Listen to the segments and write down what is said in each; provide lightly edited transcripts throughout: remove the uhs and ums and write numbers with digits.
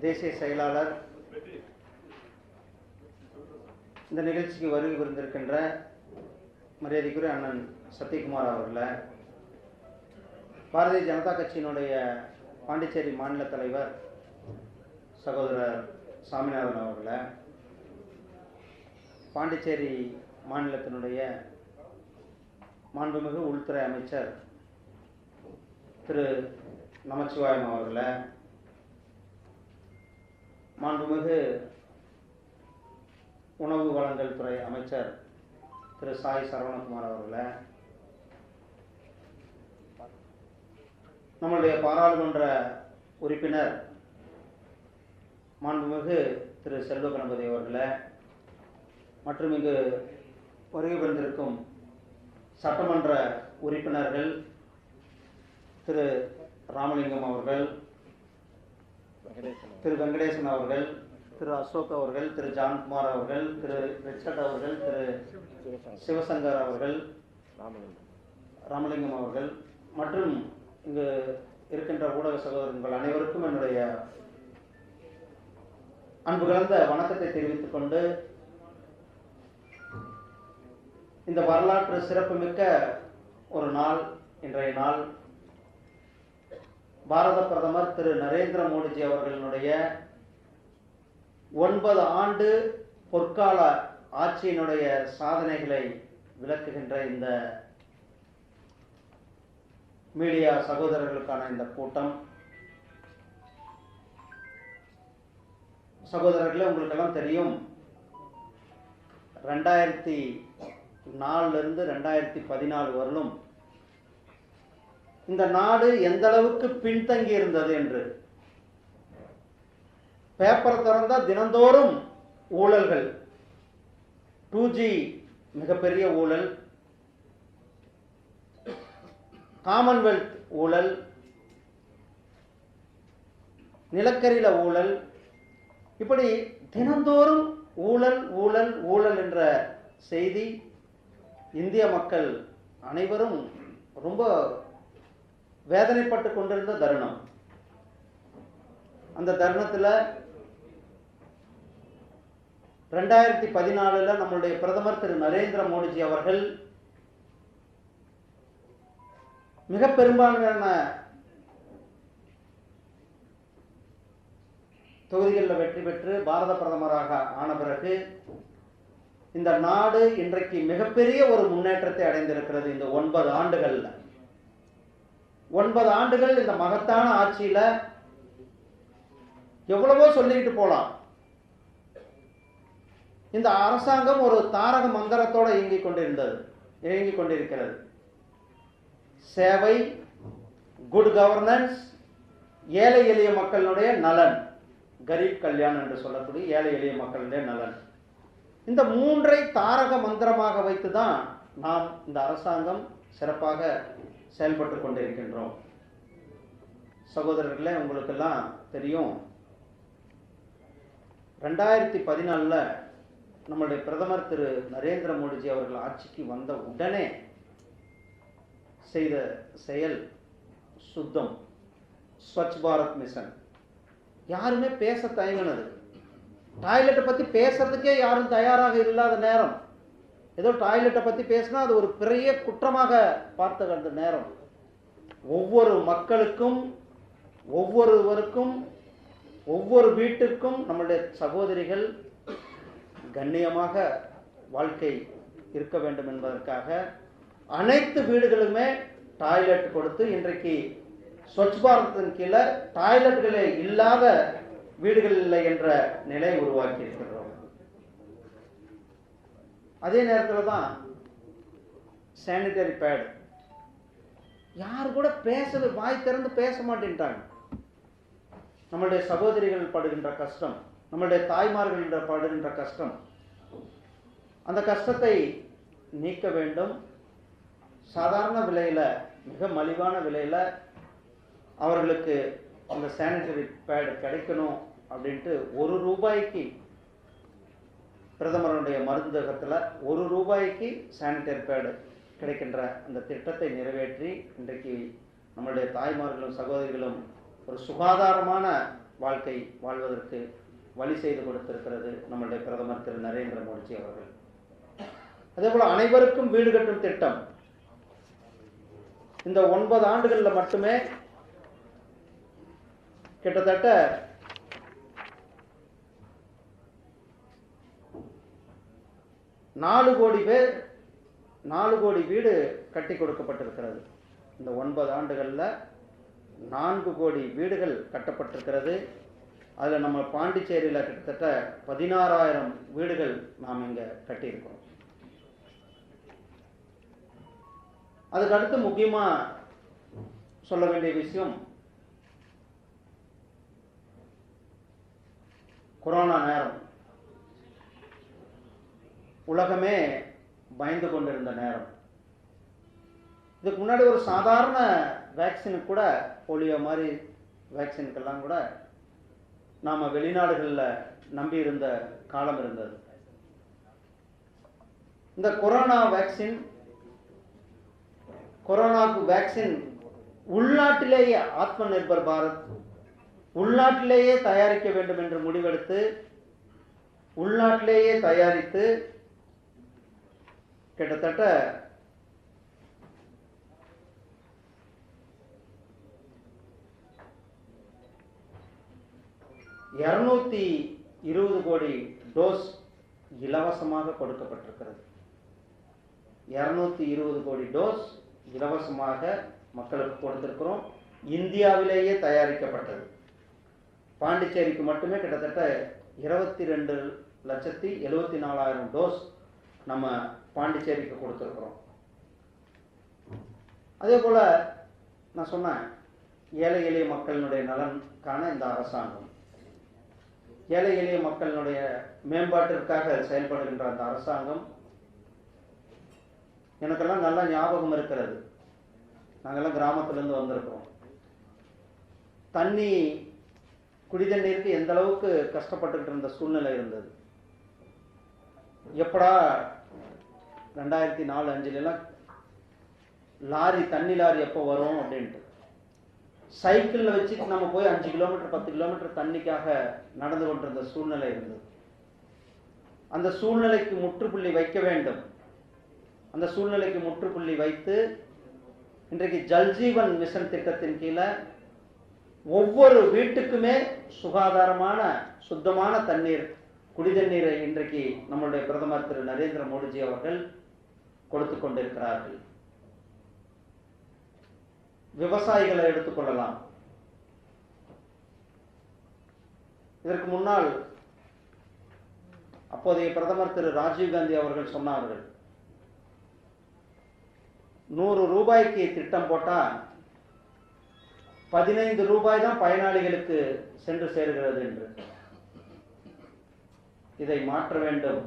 தேசிய செயலாளர், இந்த நிகழ்ச்சிக்கு வருகை புரிந்திருக்கின்ற மரியாதைக்குரிய அண்ணன் சத்யகுமார் அவர்களை, பாரதிய ஜனதா கட்சியினுடைய பாண்டிச்சேரி மாநில தலைவர் சகோதரர் சாமிநாதன் அவர்களை, பாண்டிச்சேரி மாநிலத்தினுடைய மாண்புமிகு உள்துறை அமைச்சர் திரு நமச்சிவாயம் அவர்களை, மாண்புமிகு உணவு வழங்கல் துறை அமைச்சர் திரு சாய் சரவணகுமார் அவர்களை, நம்முடைய பாராளுமன்ற உறுப்பினர் மாண்புமிகு திரு செல்வ கணபதி அவர்களை, மற்றும் இங்கு வருகை புரிந்திருக்கும் சட்டமன்ற உறுப்பினர்கள் திரு ராமலிங்கம் அவர்கள், திரு வெங்கடேசன் அவர்கள், திரு அசோக் அவர்கள், திரு ஜான்குமார் அவர்கள், திரு ரிச்சர்ட் அவர்கள், திரு சிவசங்கர் அவர்கள், ராமலிங்கம் அவர்கள் மற்றும் இங்கு இருக்கின்ற ஊடக சகோதரர்கள் அனைவருக்கும் என்னுடைய அன்பு கலந்த வணக்கத்தை தெரிவித்துக் கொண்டு, இந்த வரலாற்று சிறப்புமிக்க ஒரு நாள், இன்றைய நாள் பாரத பிரதமர் திரு நரேந்திர மோடிஜி அவர்களினுடைய 9 ஆண்டு பொற்கால ஆட்சியினுடைய சாதனைகளை விளக்குகின்ற இந்த மீடியா சகோதரர்களுக்கான இந்த கூட்டம். சகோதரர்களே, உங்களுக்கெல்லாம் தெரியும், 2004 2014 வரலும் இந்த நாடு எந்த அளவுக்கு பின்தங்கி இருந்தது என்று. பேப்பர் திறந்தா தினந்தோறும் ஊழல்கள். 2G மிகப்பெரிய ஊழல், காமன்வெல்த் ஊழல், நிலக்கரியில ஊழல், இப்படி தினந்தோறும் ஊழல் ஊழல் ஊழல் என்ற செய்தி இந்திய மக்கள் அனைவரும் ரொம்ப வேதனைப்பட்டு கொண்டிருந்த தருணம். அந்த தருணத்தில் 2014 நம்முடைய பிரதமர் திரு நரேந்திர மோடிஜி அவர்கள் மிக பெரும்பான்மையான தொகுதிகளில் வெற்றி பெற்று பாரத பிரதமராக ஆன பிறகு இந்த நாடு இன்றைக்கு மிகப்பெரிய ஒரு முன்னேற்றத்தை அடைந்திருக்கிறது. இந்த 9 ஆண்டுகள்ல 9 ஆண்டுகள் இந்த மகத்தான ஆட்சியில எவ்வளவோ சொல்லிட்டு போலாம். இந்த அரசாங்கம் ஒரு தாரக மந்திரத்தோட இயங்கிக் கொண்டிருக்கிறது. சேவை, குட் கவர்னன்ஸ், ஏழை எளிய மக்களுடைய நலன், கரீப் கல்யாண் என்று சொல்லக்கூடிய ஏழை எளிய மக்களுடைய நலன், இந்த 3ஐ தாரக மந்திரமாக வைத்துதான் நாம் இந்த அரசாங்கம் சிறப்பாக செயல்பட்டு கொண்டிருக்கின்றோம். சகோதரர்களே, உங்களுக்கெல்லாம் தெரியும், 2014 நம்முடைய பிரதமர் திரு நரேந்திர மோடிஜி அவர்கள் ஆட்சிக்கு வந்த உடனே செய்த செயல் சுத்தம், ஸ்வச் பாரத் மிஷன். யாருமே பேச தயங்கினது. டாய்லெட்டை பற்றி பேசுறதுக்கே யாரும் தயாராக இல்லாத நேரம். ஏதோ டாய்லெட்டை பற்றி பேசினா அது ஒரு பெரிய குற்றமாக பார்த்த அந்த நேரம். ஒவ்வொரு மக்களுக்கும், ஒவ்வொருவருக்கும், ஒவ்வொரு வீட்டிற்கும் நம்முடைய சகோதரிகள் கண்ணியமாக வாழ்க்கை இருக்க வேண்டும் என்பதற்காக அனைத்து வீடுகளுமே டாய்லெட் கொடுத்து இன்றைக்கு ஸ்வச் பாரத்தின் கீழே டாய்லெட்டுகளே இல்லாத வீடுகள் இல்லை என்ற நிலை உருவாக்கி இருக்கிறோம். அதே நேரத்தில் தான் சானிட்டரி பேட். யாரு கூட பேசவே, வாய் திறந்து பேச மாட்டேன்ட்டாங்க. நம்மளுடைய சகோதரிகள் படுகின்ற கஷ்டம், நம்மளுடைய தாய்மார்கள் படுகின்ற கஷ்டம், அந்த கஷ்டத்தை நீக்க வேண்டும். சாதாரண விலையில, மிக மலிவான விலையில அவர்களுக்கு அந்த சானிட்டரி பேட் கிடைக்கணும் அப்படின்ட்டு ₹1 பிரதமருடைய மருந்தகத்தில் ₹1 சானிட்டரி பேடு கிடைக்கின்ற அந்த திட்டத்தை நிறைவேற்றி இன்றைக்கு நம்மளுடைய தாய்மார்களும் சகோதரிகளும் ஒரு சுகாதாரமான வாழ்க்கை வாழ்வதற்கு வழி செய்து கொடுத்திருக்கிறது நம்முடைய பிரதமர் திரு நரேந்திர மோடிஜி அவர்கள். அதேபோல் அனைவருக்கும் வீடு கட்டும் திட்டம் இந்த 9 ஆண்டுகளில் மட்டுமே கிட்டத்தட்ட 4 கோடி பேர் 4 கோடி வீடு கட்டி கொடுக்கப்பட்டிருக்கிறது. இந்த 9 ஆண்டுகளில் 4 கோடி வீடுகள் கட்டப்பட்டிருக்கிறது. அதில் நம்ம பாண்டிச்சேரியில் கிட்டத்தட்ட 16,000 வீடுகள் நாம் இங்கே கட்டியிருக்கிறோம். அதுக்கு அடுத்து முக்கியமாக சொல்ல வேண்டிய விஷயம், கொரோனா நேரம், உலகமே பயந்து கொண்டிருந்த நேரம். இதுக்கு முன்னாடி ஒரு சாதாரண வேக்சினுக்கு கூட, போலியோ மாதிரி வேக்சினுக்கெல்லாம் கூட நாம் வெளிநாடுகளில் நம்பி இருந்த காலம் இருந்தது. இந்த கொரோனாவுக்கு வேக்சின் உள்நாட்டிலேயே ஆத்ம நிர்பர் பாரத், உள்நாட்டிலேயே தயாரிக்க வேண்டும் என்று முடிவெடுத்து உள்நாட்டிலேயே தயாரித்து கிட்டத்தட்ட 220 கோடி டோஸ் இலவசமாக கொடுக்கப்பட்டிருக்கிறது. 220 கோடி டோஸ் இலவசமாக மக்களுக்கு கொடுத்திருக்கிறோம். இந்தியாவிலேயே தயாரிக்கப்பட்டது. பாண்டிச்சேரிக்கு மட்டுமே கிட்டத்தட்ட 22,74,000 டோஸ் நம்ம பாண்டிச்சேரிக்கு கொடுத்துருக்குறோம். அதே போல் நான் சொன்னேன், ஏழை எளிய மக்களினுடைய நலனுக்கான இந்த அரசாங்கம், ஏழை எளிய மக்களினுடைய மேம்பாட்டிற்காக செயல்படுகின்ற அந்த அரசாங்கம் எனக்கெல்லாம் நல்லா ஞாபகம் இருக்கிறது. நாங்கள்லாம் கிராமத்திலேருந்து வந்திருக்கிறோம். குடி தண்ணீருக்கு எந்த அளவுக்கு கஷ்டப்பட்டுக்கிட்டு இருந்த சூழ்நிலை இருந்தது. எப்படா 2004-05 லாரி, தண்ணி லாரி எப்போ வரும் அப்படின்ட்டு சைக்கிளில் வச்சுட்டு நம்ம போய் 5 கிலோமீட்டர் 10 கிலோமீட்டர் தண்ணிக்காக நடந்து கொண்டிருந்த சூழ்நிலை இருந்தது. அந்த சூழ்நிலைக்கு முற்றுப்புள்ளி வைக்க வேண்டும். அந்த சூழ்நிலைக்கு முற்றுப்புள்ளி வைத்து இன்றைக்கு ஜல்ஜீவன் மிஷன் திட்டத்தின் கீழே ஒவ்வொரு வீட்டுக்குமே சுகாதாரமான சுத்தமான தண்ணீர், குடி தண்ணீரை இன்றைக்கு நம்முடைய பிரதமர் திரு நரேந்திர மோடிஜி அவர்கள் கொடுத்து கொண்டிருக்கிறார்கள். விவசாயிகளை எடுத்துக்கொள்ளலாம். இதற்கு முன்னால் அப்போதைய பிரதமர் திரு ராஜீவ்காந்தி அவர்கள் சொன்னார்கள், 100 ரூபாய்க்கு திட்டம் போட்டால் 15 ரூபாய் தான் பயனாளிகளுக்கு சென்று சேருகிறது என்று. இதை மாற்ற வேண்டும்.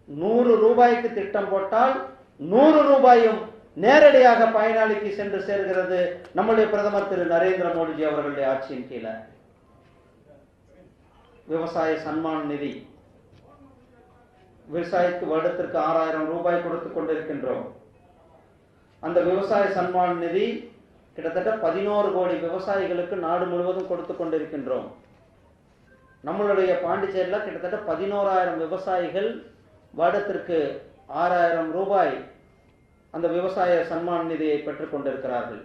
100 ரூபாய்க்கு திட்டம் போட்டால் 100 ரூபாயும் நேரடியாக பயனாளிக்கு சென்று சேர்கிறது நம்முடைய பிரதமர் திரு நரேந்திர மோடிஜி அவர்களுடைய ஆட்சியின் கீழே. விவசாய சன்மான் நிதி, விவசாயிக்கு வருடத்திற்கு 6,000 ரூபாய் கொடுத்துக் கொண்டிருக்கின்றோம். அந்த விவசாய சன்மான் நிதி கிட்டத்தட்ட 11 கோடி விவசாயிகளுக்கு நாடு முழுவதும் கொடுத்து கொண்டிருக்கின்றோம். நம்மளுடைய பாண்டிச்சேரியில் கிட்டத்தட்ட 11,000 விவசாயிகள் வருடத்திற்கு 6,000 ரூபாய் அந்த விவசாய சன்மான் நிதியை பெற்றுக் கொண்டிருக்கிறார்கள்.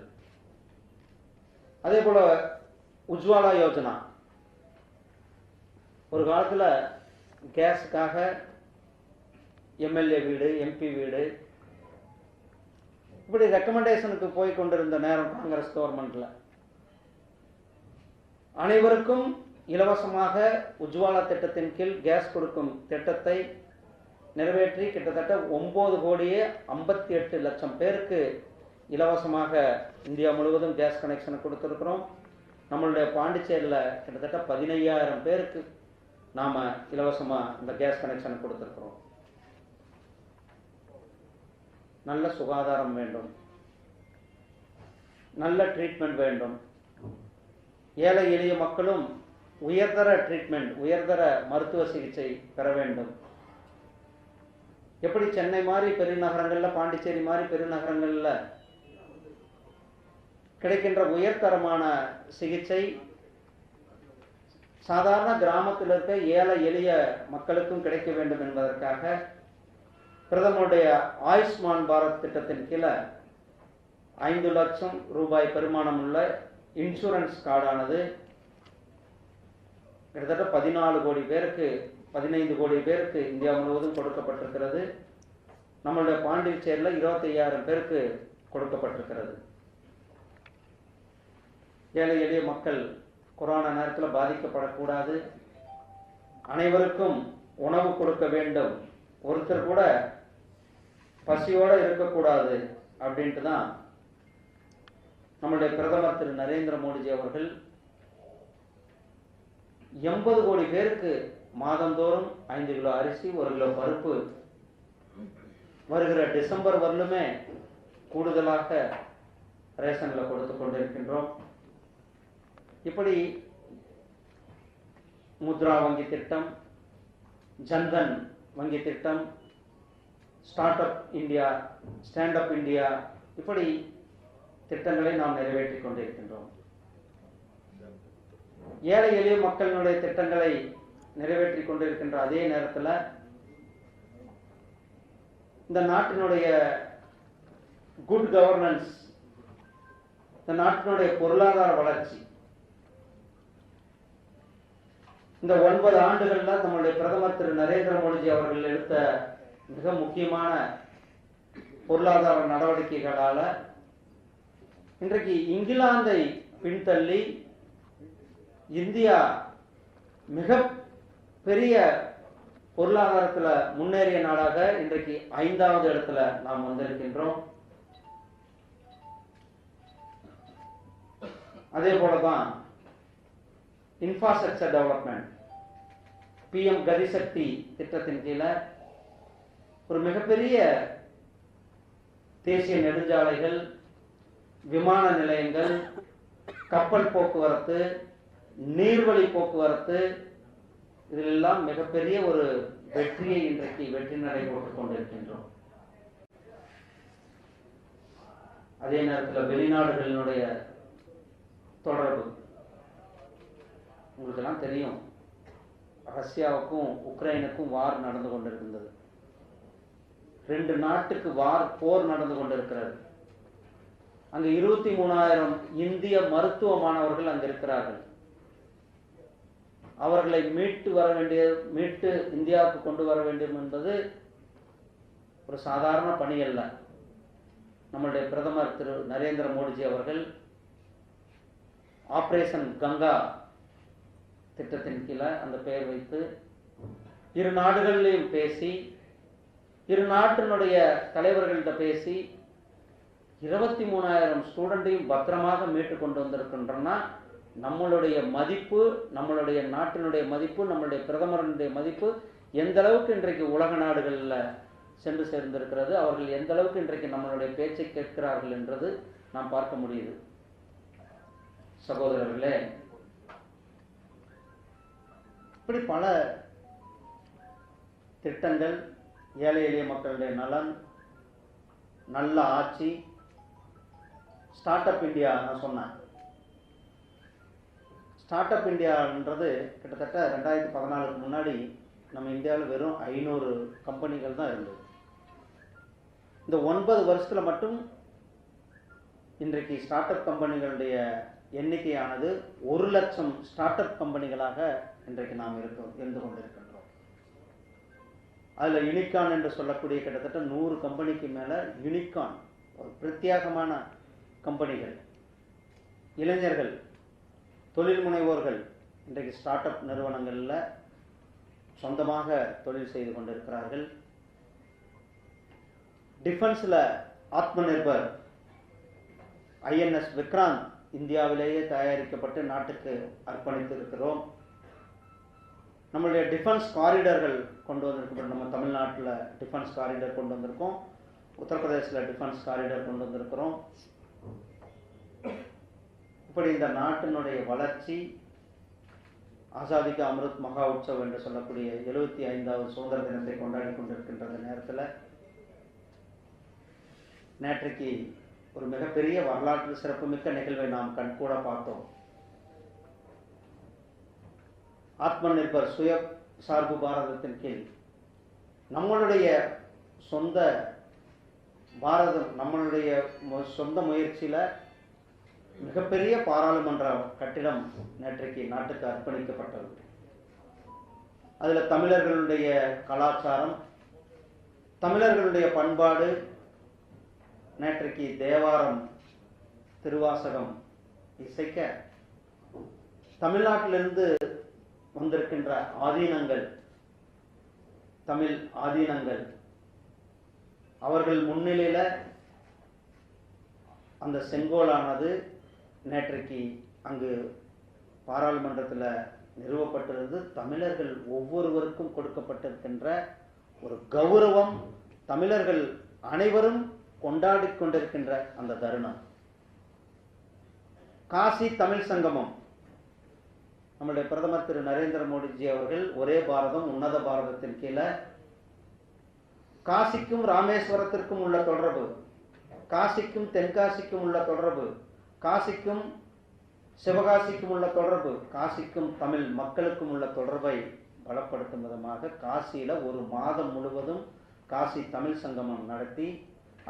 அதே போல உஜ்வாலா யோஜனா, ஒரு காலத்தில் கேஸுக்காக எம்எல்ஏ வீடு, எம்பி வீடு, இப்படி ரெக்கமெண்டேஷனுக்கு போய் கொண்டிருந்த நேரம் காங்கிரஸ் கவர்மெண்ட்ல அனைவருக்கும் இலவசமாக உஜ்வாலா திட்டத்தின் கீழ் கேஸ் கொடுக்கும் திட்டத்தை நிறைவேற்றி கிட்டத்தட்ட 9,58,00,000 பேருக்கு இலவசமாக இந்தியா முழுவதும் கேஸ் கனெக்ஷனை கொடுத்துருக்கிறோம். நம்மளுடைய பாண்டிச்சேரியில் கிட்டத்தட்ட 15,000 பேருக்கு நாம் இலவசமாக இந்த கேஸ் கனெக்ஷனை கொடுத்துருக்குறோம். நல்ல சுகாதாரம் வேண்டும், நல்ல ட்ரீட்மெண்ட் வேண்டும். ஏழை எளிய மக்களும் உயர்தர ட்ரீட்மெண்ட், உயர்தர மருத்துவ சிகிச்சை பெற வேண்டும். எப்படி சென்னை மாதிரி பெருநகரங்களில், பாண்டிச்சேரி மாதிரி பெருநகரங்களில் கிடைக்கின்ற உயர்தரமான சிகிச்சை சாதாரண கிராமத்தில் இருக்க ஏழை எளிய மக்களுக்கும் கிடைக்க வேண்டும் என்பதற்காக பிரதமருடைய ஆயுஷ்மான் பாரத் திட்டத்தின் கீழே 5 லட்சம் ரூபாய் பெருமானம் உள்ள இன்சூரன்ஸ் கார்டானது கிட்டத்தட்ட 14 கோடி பேருக்கு 15 கோடி பேருக்கு இந்தியா முழுவதும் கொடுக்கப்பட்டிருக்கிறது. நம்மளுடைய பாண்டிச்சேரியில் 25,000 பேருக்கு கொடுக்கப்பட்டிருக்கிறது. ஏழை எளிய மக்கள் கொரோனா நேரத்தில் பாதிக்கப்படக்கூடாது, அனைவருக்கும் உணவு கொடுக்க வேண்டும், ஒருத்தர் கூட பசியோடு இருக்கக்கூடாது அப்படின்ட்டு தான் நம்முடைய பிரதமர் திரு நரேந்திர மோடிஜி அவர்கள் 80 கோடி பேருக்கு மாதந்தோறும் 5 கிலோ அரிசி 1 கிலோ பருப்பு வருகிற டிசம்பர் வரலுமே கூடுதலாக ரேஷனில் கொடுத்து கொண்டிருக்கின்றோம். இப்படி முத்ரா வங்கி திட்டம், ஜன்தன் வங்கி திட்டம், start up India, stand up India, இப்படி திட்டங்களை நாம் நிறைவேற்றிக் கொண்டிருக்கின்றோம். ஏழை எளிய மக்களினுடைய திட்டங்களை நிறைவேற்றிக் கொண்டிருக்கின்ற அதே நேரத்தில் இந்த நாட்டினுடைய குட் கவர்னன்ஸ், இந்த நாட்டினுடைய பொருளாதார வளர்ச்சி, இந்த 9 ஆண்டுகள்ல நம்முடைய பிரதமர் திரு நரேந்திர மோடிஜி அவர்கள் எடுத்த மிக முக்கியமான பொருளாதார நடவடிக்கைகளால இன்றைக்கு இங்கிலாந்தை பின்தள்ளி இந்தியா மிக பெரிய பொருளாதாரத்தில் முன்னேறிய நாடாக இன்றைக்கு 5வது இடத்துல நாம் வந்திருக்கின்றோம். அதே போலதான் இன்ஃப்ராஸ்ட்ரக்சர் டெவலப்மெண்ட், PM கதிசக்தி திட்டத்தின் கீழே ஒரு மிகப்பெரிய தேசிய நெடுஞ்சாலைகள், விமான நிலையங்கள், கப்பல் போக்குவரத்து, நீர்வழி போக்குவரத்து, இதிலெல்லாம் மிகப்பெரிய ஒரு வெற்றியை இன்றைக்கு வெற்றி நடை போட்டுக் கொண்டிருக்கின்றோம். அதே நேரத்தில் வெளிநாடுகளினுடைய தொடர்பு உங்களுக்கு எல்லாம் தெரியும். ரஷ்யாவுக்கும் உக்ரைனுக்கும் வார் நடந்து கொண்டிருக்கின்றது. 2 நாட்டுக்கு போர் நடந்து கொண்டிருக்கிறது. அங்கு 23,000 இந்திய மருத்துவ மாணவர்கள் அங்கு இருக்கிறார்கள். அவர்களை மீட்டு இந்தியாவுக்கு கொண்டு வர வேண்டும் என்பது ஒரு சாதாரண பணி அல்ல. நம்முடைய பிரதமர் திரு நரேந்திர மோடிஜி அவர்கள் ஆபரேஷன் கங்கா திட்டத்தின் கீழே அந்த பெயர் வைத்து 2 நாடுகளிலும் பேசி, 2 நாட்டினுடைய தலைவர்கள்ட்ட பேசி 23,000 ஸ்டூடெண்டையும் பத்திரமாக மீட்டு கொண்டு வந்திருக்கின்றோம்னா நம்மளுடைய மதிப்பு, நம்மளுடைய நாட்டினுடைய மதிப்பு, நம்மளுடைய பிரதமருடைய மதிப்பு எந்த அளவுக்கு இன்றைக்கு உலக நாடுகளில் சென்று சேர்ந்திருக்கிறது, அவர்கள் எந்த அளவுக்கு இன்றைக்கு நம்மளுடைய பேச்சை கேட்கிறார்கள் என்றது நாம் பார்க்க முடியுது. சகோதரர்களே, இப்படி பல திட்டங்கள், ஏழை எளிய மக்களுடைய நலன், நல்ல ஆட்சி, ஸ்டார்ட் அப் இந்தியா. நான் சொன்னேன், ஸ்டார்ட் அப் இந்தியான்றது கிட்டத்தட்ட 2014க்கு முன்னாடி நம்ம இந்தியாவில் வெறும் 500 கம்பெனிகள் தான் இருந்தது. இந்த 9 வருஷத்தில் மட்டும் இன்றைக்கு ஸ்டார்ட் அப் கம்பெனிகளுடைய எண்ணிக்கையானது 1 லட்சம் ஸ்டார்ட் அப் கம்பெனிகளாக இன்றைக்கு நாம் இருந்து கொண்டிருக்கின்றோம். அதில் யூனிகான் என்று சொல்லக்கூடிய கிட்டத்தட்ட 100 கம்பெனிக்கு மேலே யூனிகான், ஒரு பிரத்யேகமான கம்பெனிகள், இளைஞர்கள், தொழில் முனைவோர்கள் இன்றைக்கு ஸ்டார்ட் அப் நிறுவனங்களில் சொந்தமாக தொழில் செய்து கொண்டிருக்கிறார்கள். டிஃபென்ஸில் ஆத்ம நிர்பர் INS விக்ராந்த் இந்தியாவிலேயே தயாரிக்கப்பட்டு நாட்டுக்கு அர்ப்பணித்திருக்கிறோம். நம்மளுடைய டிஃபென்ஸ் காரிடர்கள் கொண்டு வந்திருக்கிறோம். நம்ம தமிழ்நாட்டில் டிஃபென்ஸ் காரிடர் கொண்டு வந்திருக்கோம், உத்தரப்பிரதேசில் டிஃபென்ஸ் காரிடர் கொண்டு வந்திருக்கிறோம். இப்படி இந்த நாட்டினுடைய வளர்ச்சி, ஆசாதிக்கு அமிர்த் மகா உற்சவ் என்று சொல்லக்கூடிய 75வது சுதந்திர தினத்தை கொண்டாடி கொண்டிருக்கின்ற நேரத்தில் நேற்றைக்கு ஒரு மிகப்பெரிய வரலாற்று சிறப்புமிக்க நிகழ்வை நாம் கண்கூட பார்த்தோம். ஆத்ம நிர்பர் சுய சார்பு பாரதத்தின் கீழ் நம்மளுடைய சொந்த பாரதம், நம்மளுடைய சொந்த முயற்சியில் மிகப்பெரிய பாராளுமன்ற கட்டிடம் நேற்றைக்கு நாட்டுக்கு அர்ப்பணிக்கப்பட்டது. அதில் தமிழர்களுடைய கலாச்சாரம், தமிழர்களுடைய பண்பாடு, நேற்றைக்கு தேவாரம் திருவாசகம் இசைக்க தமிழ்நாட்டிலிருந்து வந்திருக்கின்ற ஆதீனங்கள், தமிழ் ஆதீனங்கள் அவர்கள் முன்னிலையில் அந்த செங்கோலானது நேற்றைக்கு அங்கு பாராளுமன்றத்தில் நிறுவப்பட்டிருந்து தமிழர்கள் ஒவ்வொருவருக்கும் கொடுக்கப்பட்டிருக்கின்ற ஒரு கௌரவம், தமிழர்கள் அனைவரும் கொண்டாடி கொண்டிருக்கின்ற அந்த தருணம். காசி தமிழ் சங்கமம், நம்முடைய பிரதமர் திரு நரேந்திர மோடிஜி அவர்கள் ஒரே பாரதம் உன்னத பாரதத்தின் கீழே காசிக்கும் ராமேஸ்வரத்திற்கும் உள்ள தொடர்பு, காசிக்கும் தென்காசிக்கும் உள்ள தொடர்பு, காசிக்கும் சிவகாசிக்கும் உள்ள தொடர்பு, காசிக்கும் தமிழ் மக்களுக்கும் உள்ள தொடர்பை பலப்படுத்தும் விதமாக காசியில் ஒரு மாதம் முழுவதும் காசி தமிழ் சங்கமம் நடத்தி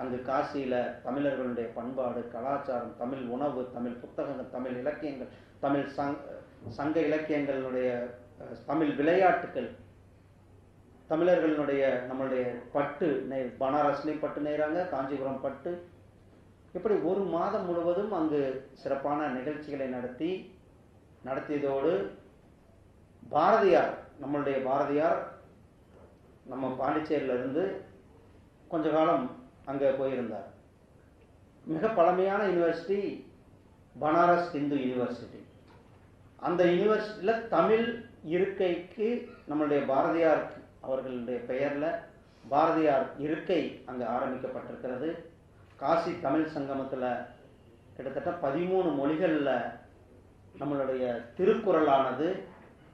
அங்கு காசியில் தமிழர்களுடைய பண்பாடு, கலாச்சாரம், தமிழ் உணவு, தமிழ் புத்தகங்கள், தமிழ் இலக்கியங்கள், தமிழ் சங்க இலக்கியங்களுடைய தமிழ் விளையாட்டுகள், தமிழர்களுடைய நம்மளுடைய பட்டு பனாரஸ்லையும் பட்டு நெய்கிறாங்க, காஞ்சிபுரம் பட்டு, இப்படி ஒரு மாதம் முழுவதும் அங்கு சிறப்பான நிகழ்ச்சிகளை நடத்தியதோடு பாரதியார், நம்மளுடைய பாரதியார் நம்ம பாண்டிச்சேரியிலிருந்து கொஞ்ச காலம் அங்கே போயிருந்தார். மிக பழமையான யூனிவர்சிட்டி பனாரஸ் இந்து யூனிவர்சிட்டி. அந்த யூனிவர்சிட்டியில் தமிழ் இருக்கைக்கு நம்மளுடைய பாரதியார் அவர்களுடைய பெயரில் பாரதியார் இருக்கை அங்கே ஆரம்பிக்கப்பட்டிருக்கிறது. காசி தமிழ் சங்கமத்தில் கிட்டத்தட்ட 13 மொழிகளில் நம்மளுடைய திருக்குறளானது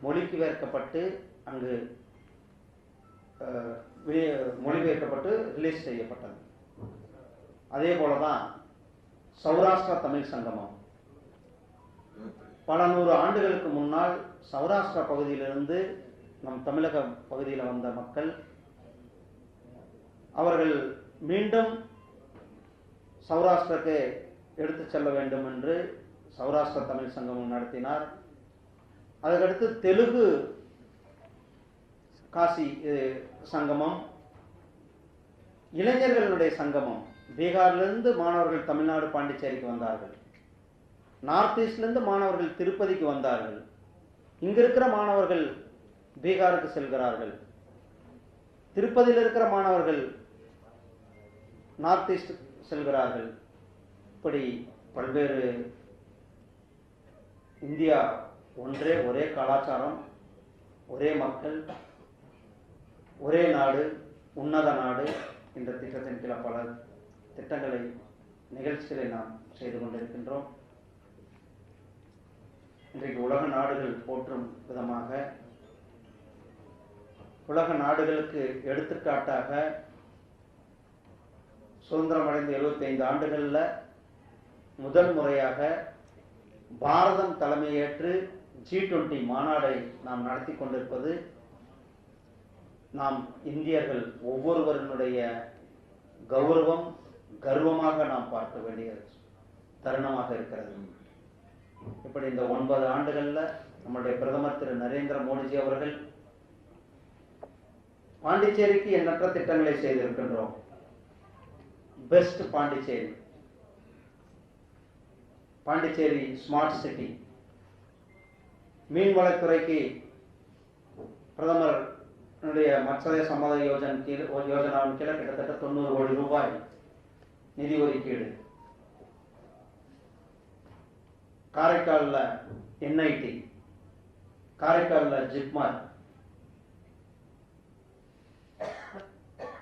மொழிபெயர்க்கப்பட்டு அங்கு மொழிபெயர்க்கப்பட்டு ரிலீஸ் செய்யப்பட்டது. அதே போல தான் சௌராஷ்டிரா தமிழ் சங்கமம். பல நூறு ஆண்டுகளுக்கு முன்னால் சௌராஷ்டிரா பகுதியிலிருந்து நம் தமிழக பகுதியில் வந்த மக்கள் அவர்கள் மீண்டும் சௌராஷ்டிரக்கு எடுத்து செல்ல வேண்டும் என்று சௌராஷ்டிரா தமிழ் சங்கமம் நடத்தினார். அதுக்கடுத்து தெலுங்கு காசி சங்கமம், இளைஞர்களுடைய சங்கமம். பீகாரிலிருந்து மாணவர்கள் தமிழ்நாடு பாண்டிச்சேரிக்கு வந்தார்கள். நார்த் ஈஸ்ட்லேருந்து மாணவர்கள் திருப்பதிக்கு வந்தார்கள். இங்க இருக்கிற மாணவர்கள் பீகாருக்கு செல்கிறார்கள். திருப்பதியில் இருக்கிற மாணவர்கள் நார்த் ஈஸ்ட் செல்கிறார்கள். இப்படி பல்வேறு இந்தியா ஒன்றே, ஒரே கலாச்சாரம், ஒரே மக்கள், ஒரே நாடு, உன்னத நாடு என்ற திட்டத்தின் கீழ பல திட்டங்களை, நிகழ்ச்சிகளை நாம் செய்து கொண்டிருக்கின்றோம். இன்றைக்கு உலக நாடுகள் போற்றும் விதமாக, உலக நாடுகளுக்கு எடுத்துக்காட்டாக சுதந்திரம் அடைந்த 75 ஆண்டுகளில் முதல் முறையாக பாரதம் தலைமையேற்று G20 மாநாடை நாம் நடத்தி கொண்டிருப்பது நாம் இந்தியர்கள் ஒவ்வொருவருடைய கௌரவம், கர்வமாக நாம் பார்க்க வேண்டிய தருணமாக இருக்கிறது. இப்படி இந்த 9 ஆண்டுகளில் நம்முடைய பிரதமர் திரு நரேந்திர மோடிஜி அவர்கள் பாண்டிச்சேரிக்கு எண்ணற்ற திட்டங்களை செய்திருக்கின்றோம். Best Pondicherry, Pondicherry smart city, மீன்வளத்துறைக்கு பிரதமர் மத்ஸ்ய சம்பத யோஜனாவின் கீழே கிட்டத்தட்ட 90 கோடி ரூபாய் நிதி ஒதுக்கீடு. காரைக்காலில் NIT, காரைக்காலில் ஜிப்மர்,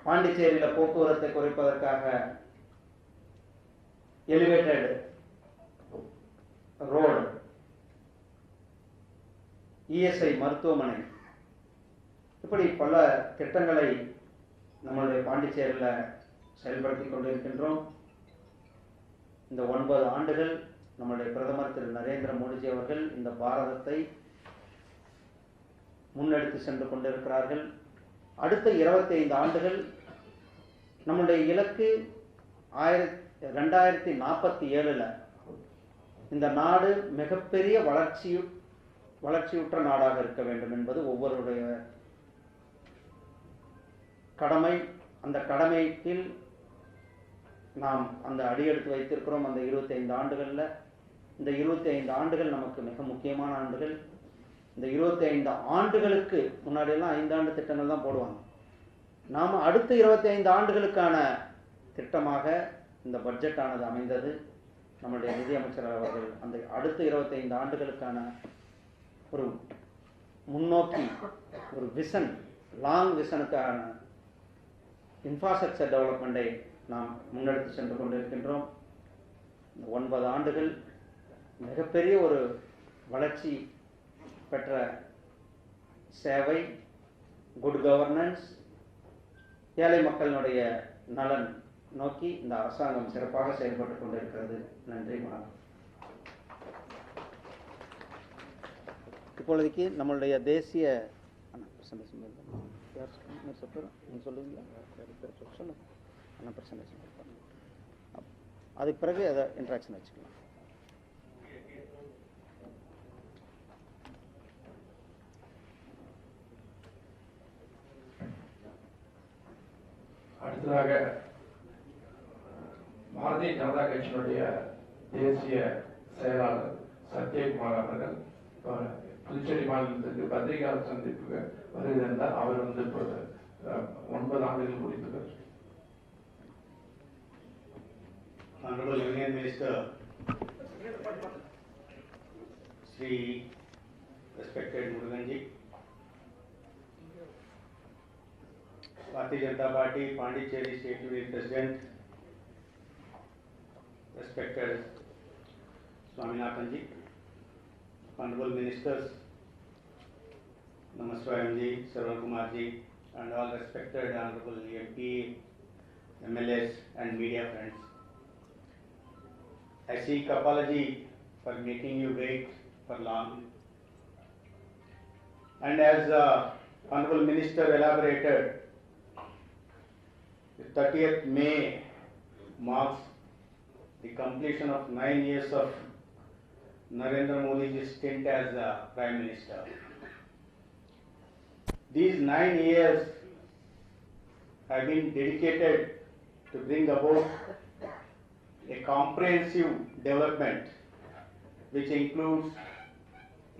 பாண்டிச்சேரியில் போக்குவரத்தை குறைப்பதற்காக எலிவேட்டட் ரோடு, ESI மருத்துவமனை, இப்படி பல திட்டங்களை நம்மளுடைய பாண்டிச்சேரியில் செயல்படுத்தி கொண்டிருக்கின்றோம். இந்த 9 ஆண்டுகள் நம்முடைய பிரதமர் திரு நரேந்திர மோடிஜி அவர்கள் இந்த பாரதத்தை முன்னெடுத்து சென்று கொண்டிருக்கிறார்கள். அடுத்த 25 ஆண்டுகள் நம்முடைய இலக்கு 2047 இந்த நாடு மிகப்பெரிய வளர்ச்சியுற்ற நாடாக இருக்க வேண்டும் என்பது ஒவ்வொருடைய கடமை. அந்த கடமைக்கு நாம் அந்த அடியெடுத்து வைத்திருக்கிறோம். அந்த 25 ஆண்டுகளில் இந்த 25 ஆண்டுகள் நமக்கு மிக முக்கியமான ஆண்டுகள். இந்த 25 ஆண்டுகளுக்கு முன்னாடியெல்லாம் 5 ஆண்டு திட்டங்கள் தான் போடுவாங்க. நாம் அடுத்த 25 ஆண்டுகளுக்கான திட்டமாக இந்த பட்ஜெட் ஆனது அமைந்தது. நம்முடைய நிதியமைச்சர் அவர்கள் அந்த அடுத்த 25 ஆண்டுகளுக்கான ஒரு முன்னோக்கி ஒரு விஷன், லாங் விஷனுக்கான இன்ஃப்ராஸ்ட்ரக்சர் டெவலப்மெண்ட்டை நாம் முன்னெடுத்து சென்று கொண்டிருக்கின்றோம். 9 ஆண்டுகள் மிகப்பெரிய ஒரு வளர்ச்சி பெற்ற சேவை, குட் கவர்னன்ஸ், ஏழை மக்களினுடைய நலன் நோக்கி இந்த அரசாங்கம் சிறப்பாக செயல்பட்டு கொண்டிருக்கிறது. நன்றி, வணக்கம். இப்பொழுதைக்கு நம்மளுடைய தேசிய சொல்லுவீங்களா? அதுக்கு பிறகு அதை இன்ட்ராக்ஷன் வச்சுக்கலாம். அடுத்ததாக பாரதிய ஜனதா கட்சியினுடைய தேசிய செயலாளர் சத்யகுமார் அவர்கள் புதுச்சேரி மாநிலத்திற்கு பத்திரிகையாளர் சந்திப்புக்கு வருகிறார். அவர் வந்து 9 ஆண்டுகள் முடித்துள்ளார். Honorable Union Minister, Sri respected Muruganji, Bharatiya Janata Party Pondicherry State Union President, respected Swaminathanji, Honorable Ministers, Namaswayamji, Sarvakumarji, and all respected Honorable MP, MLAs and media friends. I seek apology for making you wait for long. And as Honorable Minister elaborated, the 30th May marks the completion of 9 years of Narendra Modi's stint as Prime Minister. These 9 years have been dedicated to bring about a comprehensive development which includes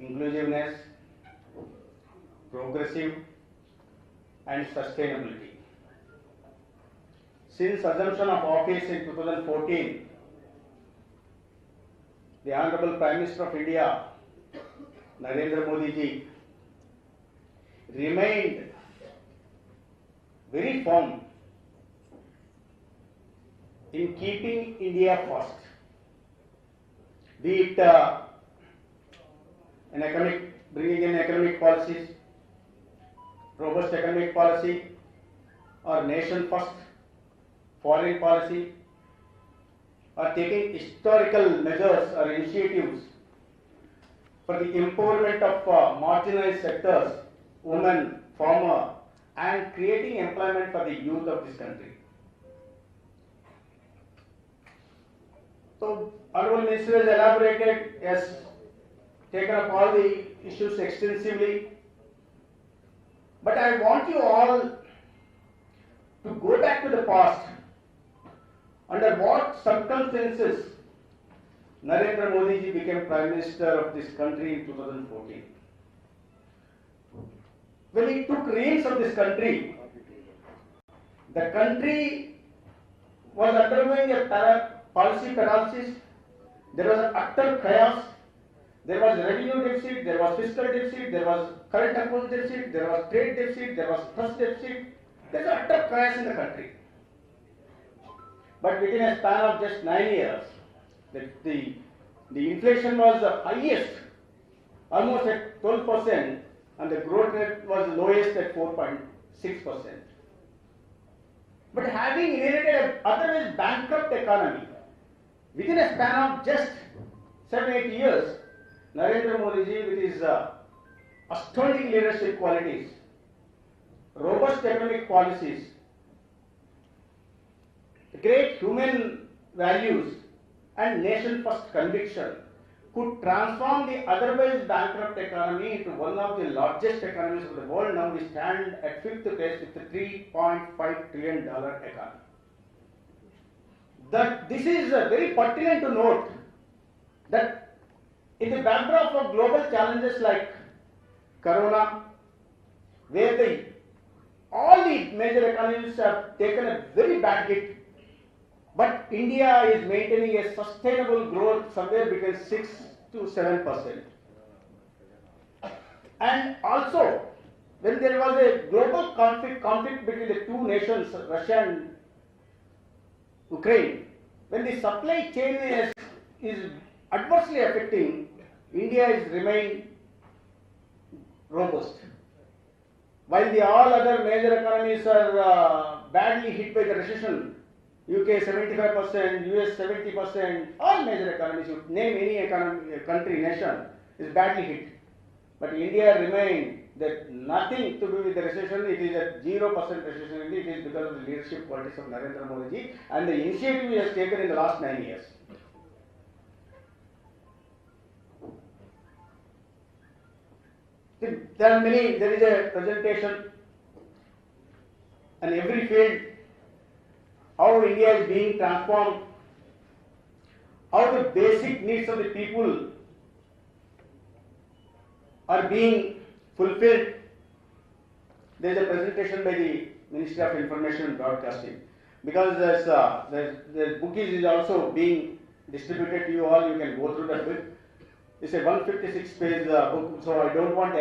inclusiveness, progressive and sustainability. Since assumption of office in 2014, the Honorable Prime Minister of India, Narendra Modi ji, remained very firm in keeping India first, be it bringing in economic policies, robust economic policy, or nation first foreign policy, or taking historical measures or initiatives for the empowerment of marginalized sectors, women, farmer, and creating employment for the youth of this country. So, Honorable Minister has elaborated, has taken up all the issues extensively, but I want you all to go back to the past. Under what circumstances Narendra Modi ji became Prime Minister of this country in 2014? When he took reins of this country, the country was undergoing a policy paralysis. There was an utter chaos. There was revenue deficit, there was fiscal deficit, there was current account deficit, there was trade deficit, there was trust deficit. There is utter chaos in the country. But within a span of just 9 years, the inflation was the highest, almost at 12%, and the growth rate was lowest at 4.6%. But having inherited an otherwise bankrupt economy, within a span of just 7-8 years, Narendra Modi ji with his astounding leadership qualities, robust economic policies, great human values, and nation-first conviction could transform the otherwise bankrupt economy into one of the largest economies of the world. Now we stand at 5th place with a $3.5 trillion economy. That this is very pertinent to note that in the backdrop of global challenges like Corona, where all the major economies have taken a very bad hit, but India is maintaining a sustainable growth somewhere between 6 to 7%. And also, when there was a global conflict between the two nations, Russia and Ukraine, when the supply chain is adversely affecting, India is remained robust. While the all other major economies are badly hit by the recession, UK 75%, US 70%, all major economies, you name any economy, country, nation, is badly hit. But India remained that nothing to do with the recession, it is a 0% recession, it is because of the leadership qualities of Narendra Modi ji and the initiative he has taken in the last 9 years. There is a presentation in every field, how India is being transformed, how the basic needs of the people are being fulfilled. There is a presentation by the Ministry of Information and Broadcasting. Because the book is also being distributed to you all, you can go through that book. It's a 156-page book, so I don't want to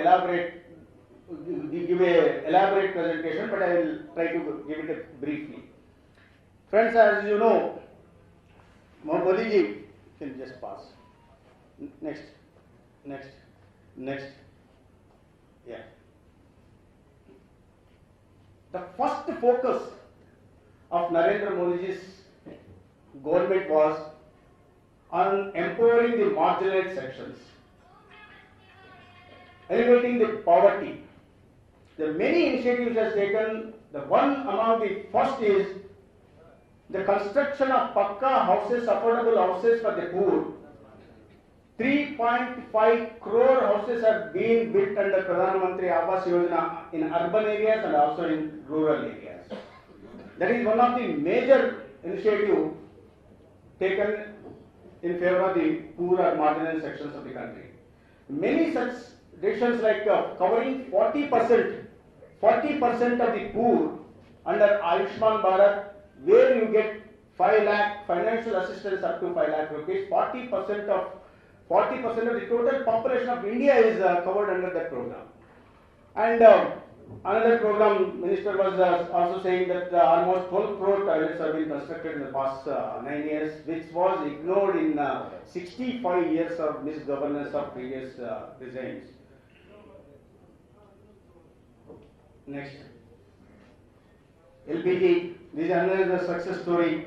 give a elaborate presentation, but I will try to give it briefly. Friends, as you know, Modi ji, can just pass. Next. Yeah. The first focus of Narendra Modi ji's government was on empowering the marginalized sections, elevating the poverty. The many initiatives has taken. The one among the first is the construction of Pakka houses, affordable houses for the poor. 3.5 crore houses have been built under Pradhan Mantri Awas Yojana in urban areas and also in rural areas. That is one of the major initiatives taken in favor of the poor or marginal sections of the country. Many such decisions like covering 40% of the poor under Ayushman Bharat, where you get 5 lakh financial assistance up to 5 lakh rupees. 40% of the total population of India is covered under that program. And another program, Minister was also saying that almost 12 crore toilets have been constructed in the past 9 years, which was ignored in 65 years of misgovernance of previous regimes. Next. LPG, this is another success story.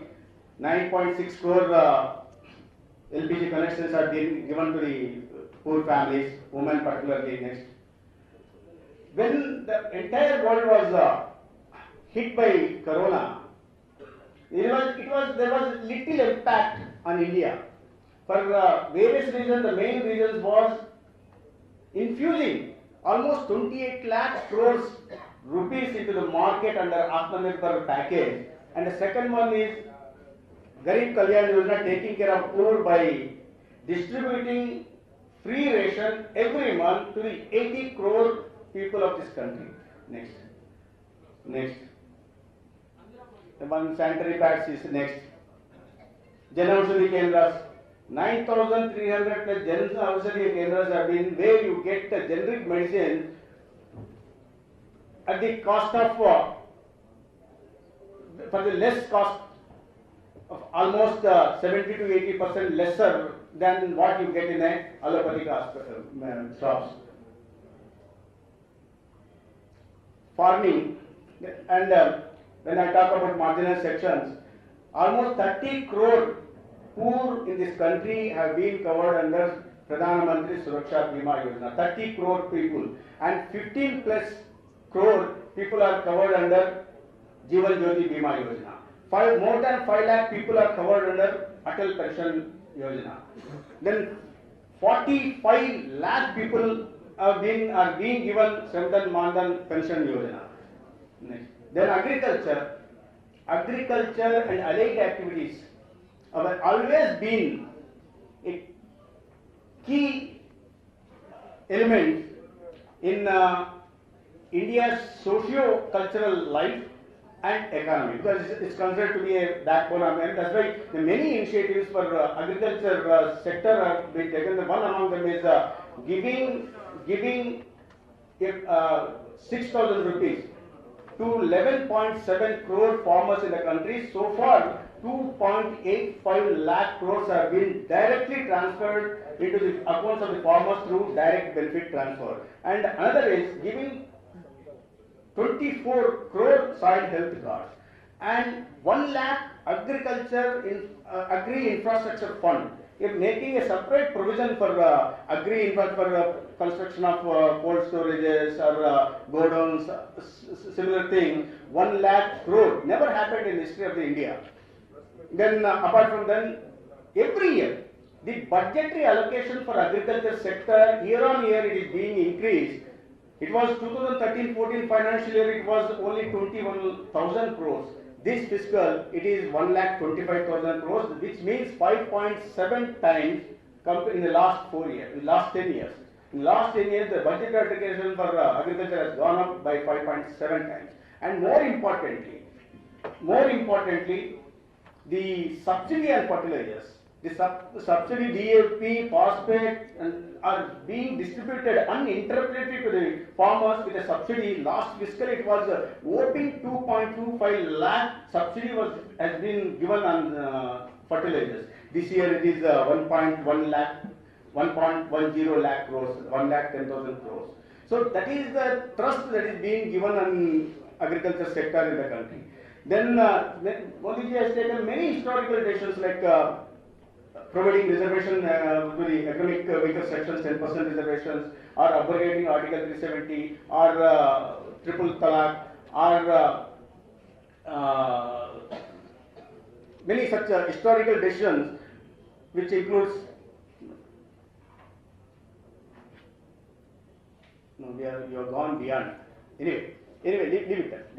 9.6 crore LPG connections are being given to the poor families, women particularly. Next. When the entire world was hit by Corona, there was little impact on India. For various reasons, the main reasons was infusing almost 28 lakh crores rupees into the market under Atmanirbhar package, and the second one is Garib Kalyan Yojana, taking care of poor by distributing free ration every month to the 80 crore people of this country. Next. The one sanitary pads is next. Jan Aushadhi Kendras, 9,300 plus Jan Aushadhi Kendras have been where you get the generic medicine at the cost of for the less cost of almost 70 to 80% lesser than what you get in a allopathic shops. Farming, and when I talk about marginal sections, almost 30 crore poor in this country have been covered under Pradhan Mantri Suraksha Bima Yojana. 30 crore people and 15 plus crore people are covered under Jeevan Jyoti Bima Yojana. More than 5 lakh people are covered under Atal Pension Yojana. Then 45 lakh people are being given Samdan Mandan Pension Yojana. Next. Then agriculture and allied activities have always been a key element in India's socio-cultural life and economy, because it's considered to be a backbone of it. That's why the many initiatives for agriculture sector have been taken. The one among them is giving 6,000 rupees to 11.7 crore farmers in the country. So far, 2.85 lakh crores have been directly transferred into the accounts of the farmers through direct benefit transfer. And another is giving 24 crore soil health cards and 1 lakh agri infrastructure fund. If making a separate provision for agri infrastructure for construction of cold storages or godowns, similar thing, 1 lakh crore never happened in the history of India. Then apart from that, every year the budgetary allocation for agriculture sector year on year it is being increased. It was 2013-14 financial year, it was only 21,000 crores. This fiscal, it is 1,25,000 crores, which means 5.7 times in the last 4 years, in last 10 years. In last 10 years, the budget allocation for agriculture has gone up by 5.7 times. And more importantly, the subsidy on fertilizers, the subsidy DAP, phosphate, are being distributed uninterruptedly to the farmers with a subsidy. Last fiscal it was whopping 2.25 lakh subsidy has been given on fertilizers. This year it is 1.10 lakh crores, 1,10,000 crores. So that is the trust that is being given on agriculture sector in the country. Then Modi ji has taken many historical decisions like providing reservation to the economic weaker sections, 10% reservations, or abrogating Article 370, or triple talaq, or many such historical decisions, which includes. No, you have gone beyond. Anyway, leave that.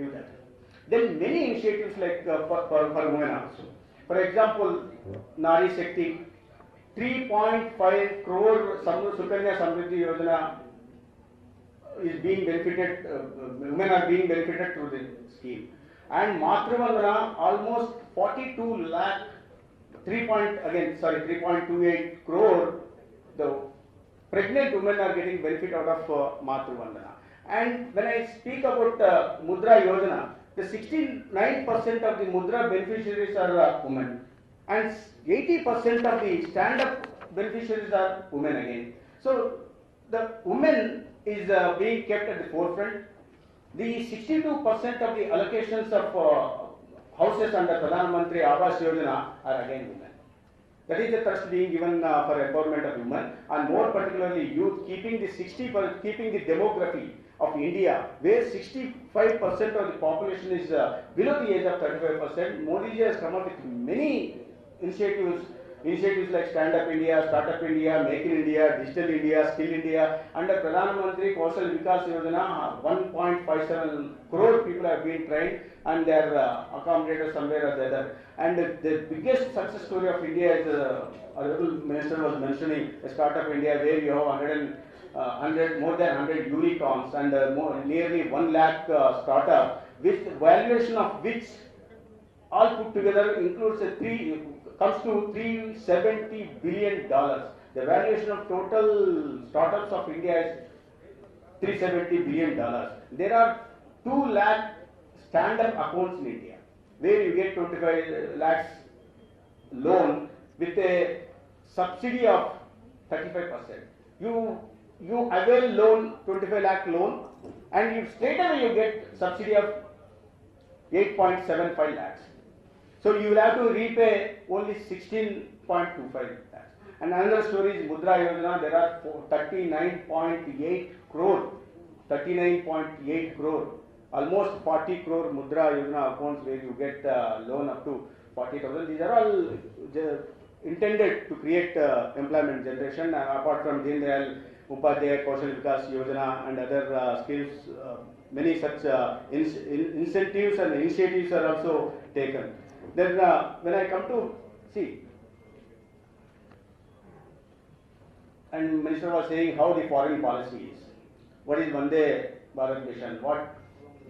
Then many initiatives like for women also. For example, Nari Shakti, 3.5 crore Sukanya Samriddhi Yojana is being benefited, women are being benefited through the scheme. And Matruvandana, almost 42 lakh, 3.28 crore, the pregnant women are getting benefit out of Matruvandana. And when I speak about Mudra Yojana, the 69% of the Mudra beneficiaries are women, and 80% of the stand-up beneficiaries are women again. So the women is being kept at the forefront. The 62% of the allocations of houses under Pradhan Mantri Awas Yojana are again women. That is the trust being given for empowerment of women, and more particularly youth, keeping the demography of India, where 65% of the population is below the age of 35%. Modi ji has come up with many initiatives like Stand Up India, Start Up India, Make in India, Digital India, Skill India. Under Pradhan Mantri Kaushal Vikas Yojana, 1.57 crore people have been trained and they are accommodated somewhere or the other. And the biggest success story of India is, Honorable Minister was mentioning, Start Up India, where you have more than 100 unicorns and nearly 1 lakh startup, with valuation of which all put together includes comes to $370 billion. The valuation of total startups of India is $370 billion. There are 2 lakh stand-up accounts in India, where you get 25 lakhs loan with a subsidy of 35%. You avail loan, 25 lakh loan, and you straight away you get subsidy of 8.75 lakhs. So you will have to repay only 16.25 lakhs. And another story is Mudra Yojana. There are 39.8 crore, 39.8 crore, almost 40 crore Mudra Yojana accounts where you get loan up to 40,000. These are all intended to create employment generation, apart from Deen Dayal Upadhyay Kaushal Vikas Yojana and other schemes. Many such incentives and initiatives are also taken. Then when I come to see, and Minister was saying how the foreign policy is. What is Vande Bharat mission? What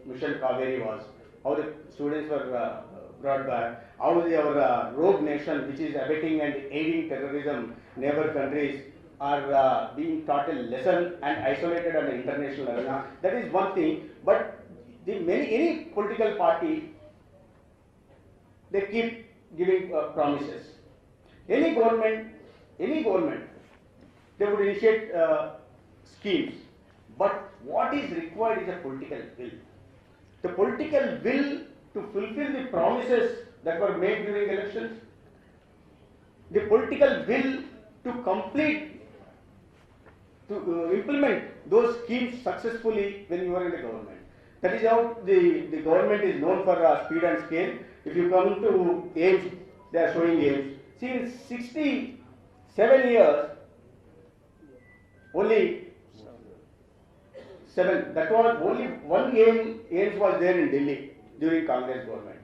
mission Kaveri was? How the students were brought back? How our rogue nation, which is abetting and aiding terrorism, neighbor countries, are being taught a lesson and isolated on the international arena. That is one thing. But any political party, they keep giving promises. Any government, they would initiate schemes. But what is required is a political will. The political will to fulfill the promises that were made during elections, the political will to complete, to implement those schemes successfully when you are in the government. That is how the government is known for speed and scale. If you come to aims, they are showing aims. See, in 67 years, only 7. That was only one aims was there in Delhi during Congress government.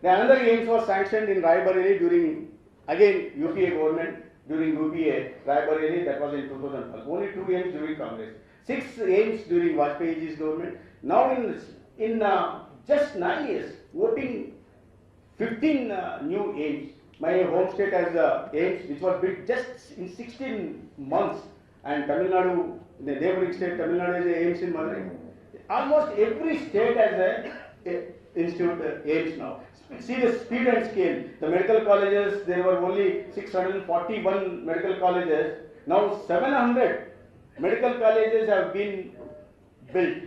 The another aims was sanctioned in Raebareli during again UPA government. During UPA, Raebareli, that was in 2012. Only 2 aims during Congress. 6 aims during Vajpayee's government. Now in just 9 years, voting 15 new aims. My home state has aims which was built just in 16 months. And Tamil Nadu, the neighboring state, Tamil Nadu has aims in Madurai. Almost every state has a institute aims now. See the speed and scale. The medical colleges, there were only 641 medical colleges. Now 700 medical colleges have been built.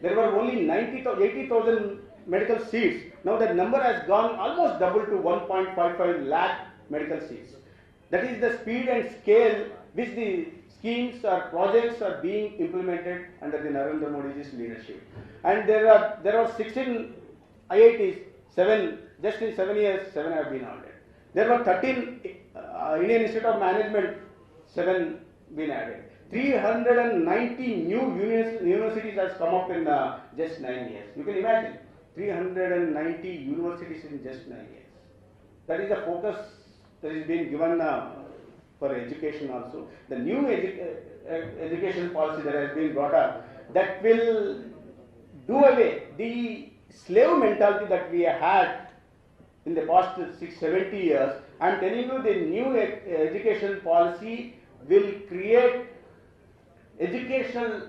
There were only 80,000 medical seats. Now that number has gone almost double to 1.55 lakh medical seats. That is the speed and scale which the schemes or projects are being implemented under the Narendra Modi's leadership. And there are 16 IITs. 7, just in 7 years, 7 have been added. There were 13 Indian Institute of Management, 7 been added. 390 new universities has come up in just 9 years. You can imagine, 390 universities in just 9 years. That is the focus that is being given for education also. The new education policy that has been brought up, that will do away the slave mentality that we had in the past 6-70 years. I am telling you, the new education policy will create educational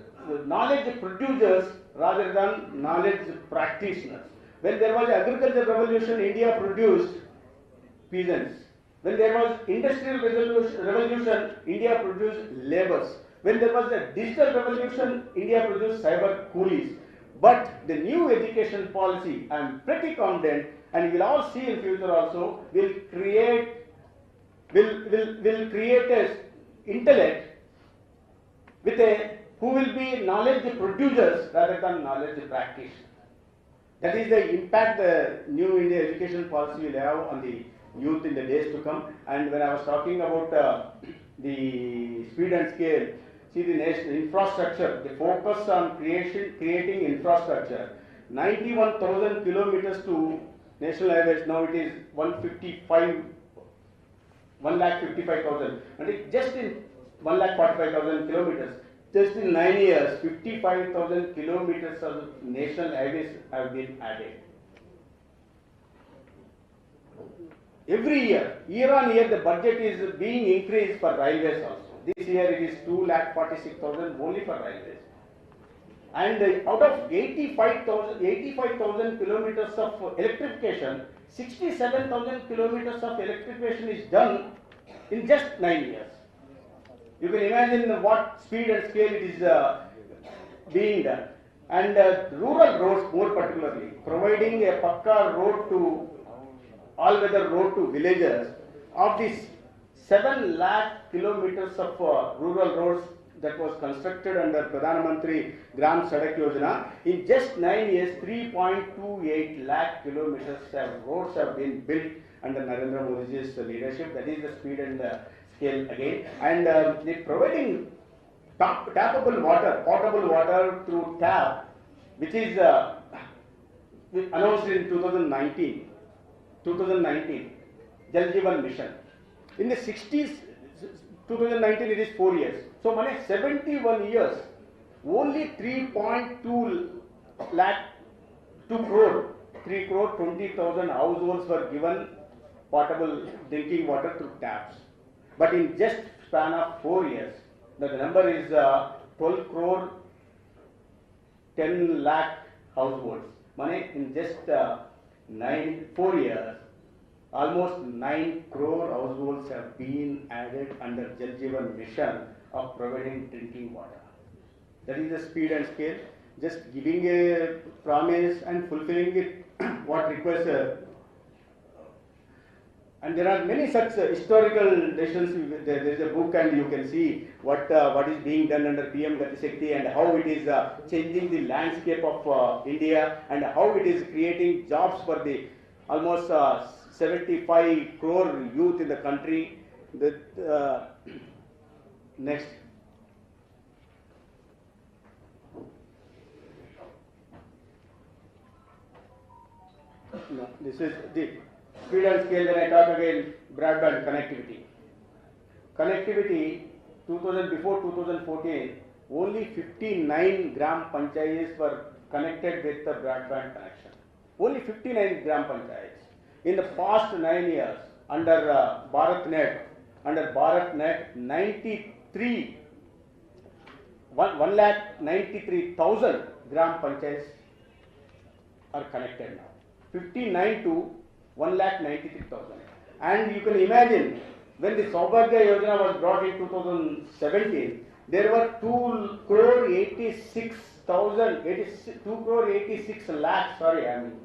knowledge producers rather than knowledge practitioners. When there was agricultural revolution, India produced peasants. When there was industrial revolution, India produced laborers. When there was a digital revolution, India produced cyber coolies. But the new education policy, I am pretty confident, and you will all see in future also, will create a intellect who will be knowledge producers rather than knowledge practitioners. That is the impact the new India education policy will have on the youth in the days to come. And when I was talking about the speed and scale, see the national infrastructure, the focus on creating infrastructure. 91,000 kilometers to national highways, now it is 1,55,000. And it just in 1,45,000 kilometers, just in 9 years, 55,000 kilometers of national highways have been added. Every year on year, the budget is being increased for railways also. This year it is 2,46,000 only for railways. And out of 85,000 kilometers of electrification, 67,000 kilometers of electrification is done in just 9 years. You can imagine what speed and scale it is being done. And rural roads more particularly, providing a pakka road to all-weather road to villagers. Of this 7 lakh kilometers of rural roads that was constructed under Pradhan Mantri Gram Sadak Yojana. In just 9 years, 3.28 lakh kilometers of roads have been built under Narendra Modi's leadership. That is the speed and scale again. And they providing tappable water, potable water through tap, which is announced in 2019, Jal Jeevan Mission. In the 60s, 2019 it is 4 years. So, 71 years, only 3.2 lakh, 2 crore, 3 crore 20,000 households were given potable drinking water through taps. But in just span of 4 years, the number is 12 crore 10 lakh households. In just 4 years, almost 9 crore households have been added under Jal Jeevan Mission of providing drinking water. That is the speed and scale. Just giving a promise and fulfilling it, what requires and there are many such historical decisions. There is a book, and you can see what is being done under PM Gati Shakti and how it is changing the landscape of India, and how it is creating jobs for the almost 75 crore youth in the country. Next. No, this is the speed and scale. Then I talk again broadband connectivity. Connectivity before 2014, only 59 gram panchayats were connected with the broadband connection. Only 59 gram panchayats. In the past 9 years, under BharatNet, 1,93,000 gram panchayats are connected now. 59 to 1,93,000. And you can imagine, when the Saubhagya Yojana was brought in 2017, there were 2 crore 86 lakhs, sorry, I am